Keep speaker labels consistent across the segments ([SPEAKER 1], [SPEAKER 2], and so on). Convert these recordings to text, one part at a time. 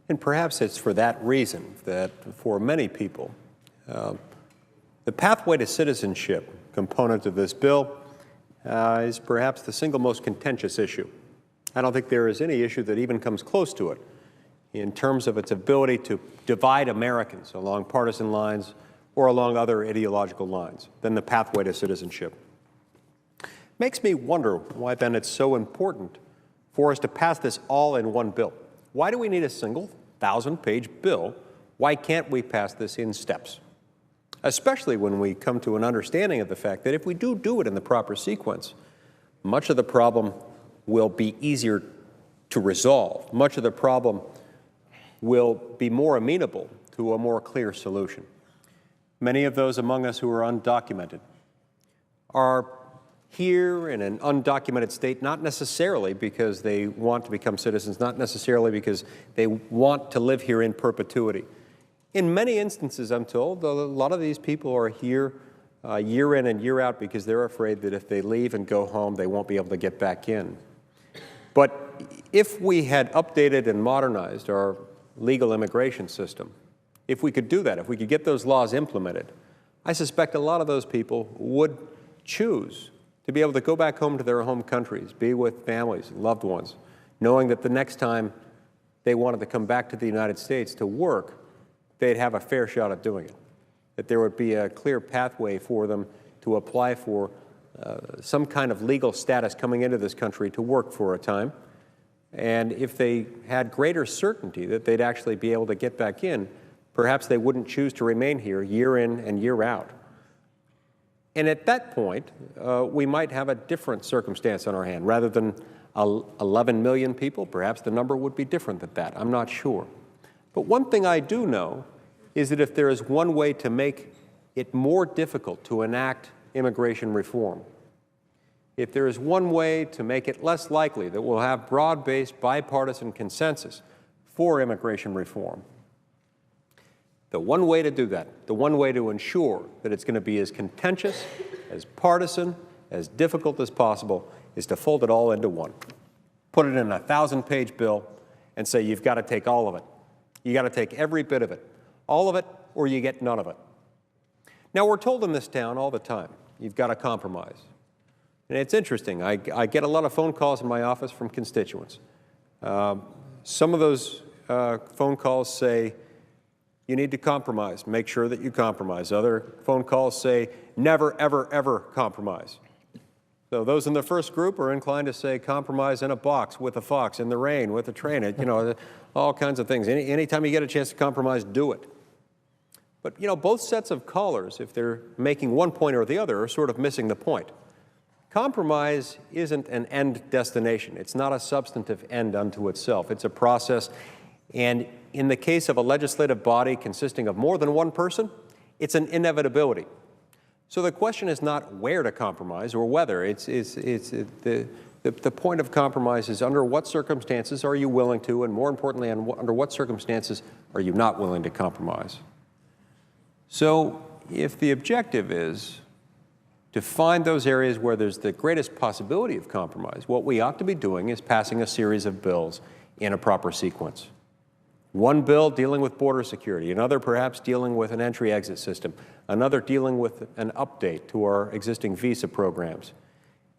[SPEAKER 1] And perhaps it's for that reason that for many people, the pathway to citizenship component of this bill is perhaps the single most contentious issue. I don't think there is any issue that even comes close to it in terms of its ability to divide Americans along partisan lines or along other ideological lines than the pathway to citizenship. Makes me wonder why then it's so important for us to pass this all in one bill. Why do we need a single 1,000-page bill? Why can't we pass this in steps? Especially when we come to an understanding of the fact that if we do it in the proper sequence, much of the problem will be easier to resolve. Much of the problem will be more amenable to a more clear solution. Many of those among us who are undocumented are here in an undocumented state, not necessarily because they want to become citizens, not necessarily because they want to live here in perpetuity. In many instances, I'm told, a lot of these people are here year in and year out because they're afraid that if they leave and go home, they won't be able to get back in. But if we had updated and modernized our legal immigration system, if we could do that, if we could get those laws implemented, I suspect a lot of those people would choose to be able to go back home to their home countries, be with families, loved ones, knowing that the next time they wanted to come back to the United States to work, they'd have a fair shot at doing it, that there would be a clear pathway for them to apply for some kind of legal status coming into this country to work for a time. And if they had greater certainty that they'd actually be able to get back in, perhaps they wouldn't choose to remain here year in and year out. And at that point, we might have a different circumstance on our hand. Rather than 11 million people, perhaps the number would be different than that. I'm not sure. But one thing I do know is that if there is one way to make it more difficult to enact immigration reform, if there is one way to make it less likely that we'll have broad-based bipartisan consensus for immigration reform, the one way to do that, the one way to ensure that it's going to be as contentious, as partisan, as difficult as possible, is to fold it all into one. Put it in a 1,000-page bill and say you've got to take all of it. You got to take every bit of it, all of it, or you get none of it. Now, we're told in this town all the time, you've got to compromise. And it's interesting. I get a lot of phone calls in my office from constituents. Some of those phone calls say, you need to compromise. Make sure that you compromise. Other phone calls say, never, ever, ever compromise. So those in the first group are inclined to say compromise in a box, with a fox, in the rain, with a train, you know, all kinds of things. Anytime you get a chance to compromise, do it. But, you know, both sets of callers, if they're making one point or the other, are sort of missing the point. Compromise isn't an end destination. It's not a substantive end unto itself. It's a process. And in the case of a legislative body consisting of more than one person, it's an inevitability. So the question is not where to compromise or whether. The point of compromise is under what circumstances are you willing to, and more importantly, under what circumstances are you not willing to compromise. So if the objective is to find those areas where there's the greatest possibility of compromise, what we ought to be doing is passing a series of bills in a proper sequence. One bill dealing with border security, another perhaps dealing with an entry-exit system, another dealing with an update to our existing visa programs.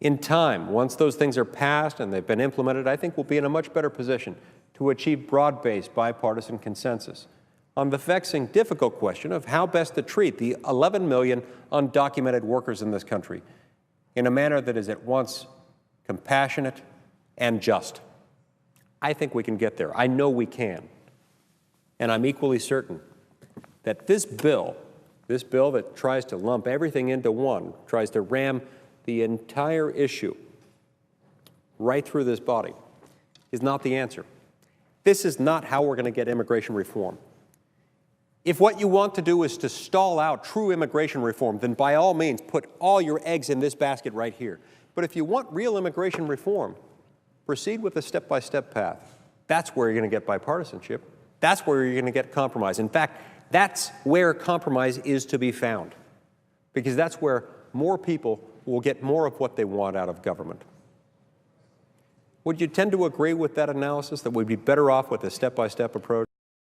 [SPEAKER 1] In time, once those things are passed and they've been implemented, I think we'll be in a much better position to achieve broad-based bipartisan consensus on the vexing, difficult question of how best to treat the 11 million undocumented workers in this country in a manner that is at once compassionate and just. I think we can get there. I know we can. And I'm equally certain that this bill that tries to lump everything into one, tries to ram the entire issue right through this body, is not the answer. This is not how we're going to get immigration reform. If what you want to do is to stall out true immigration reform, then by all means put all your eggs in this basket right here. But if you want real immigration reform, proceed with a step-by-step path. That's where you're going to get bipartisanship. That's where you're going to get compromise. In fact, that's where compromise is to be found, because that's where more people will get more of what they want out of government. Would you tend to agree with that analysis, that we'd be better off with a step-by-step approach?